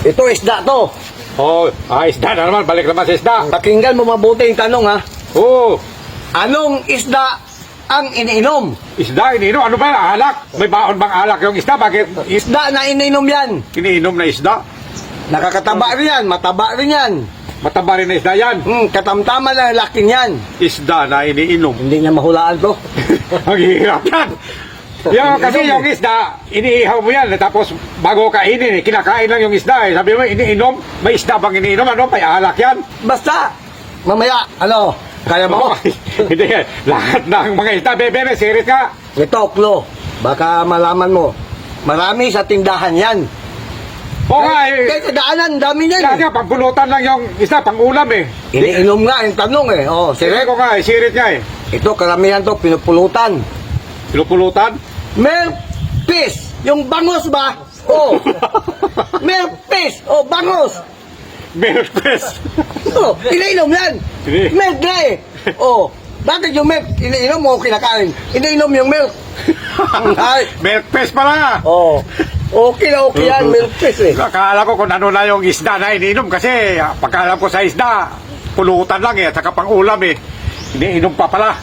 Ito, isda to. Oh, isda na naman. Balik naman sa isda. Pakinggan mo mabuti yung tanong, ha? Oo. Anong isda ang iniinom? Isda, iniinom. Ano ba? Alak? May baon bang alak yung isda? Bakit Isda na iniinom yan. iniinom na isda? Nakakataba rin yan, mataba rin yan. Mataba rin na isda yan. Katamtama na laking yan. Isda na iniinom. Hindi niya mahulaan to. Ang hirap yan. Yung, kasi yung isda, iniihaw mo yan. Tapos bago kainin, kinakain lang yung isda. Sabi mo, iniinom? May isda bang iniinom? Ano? May alak yan? Basta, mamaya, ano, kaya mo? Hindi yan. Lahat ng mga isda. Bebe, serious ka. Ito, Klo, baka malaman mo. Marami sa tindahan yan. Oo nga eh. Kaya sa daanan, dami niyan. Kaya pangpulutan lang yung isda, pangulam eh. Iniinom nga yung tanong eh. Oh, Sige ko nga eh, sirit nga eh. ito, karamihan to, pinupulutan. Pinupulutan? Milk fish, yung bangos ba? Oh, milk fish, oh, bangos. Milk fish. Oh, iniinom yan. Sige. Milk na eh. Oh, bakit yung milk, iniinom mo kinakain? Iniinom yung milk. Ay, Milk fish pala. oh, okay na okay yan, milk fish eh. Akala ko kung ano na yung isda na iniinom kasi pagkalam ko sa isda, pulutan lang eh, at saka pangulam eh. Iniinom pa pala.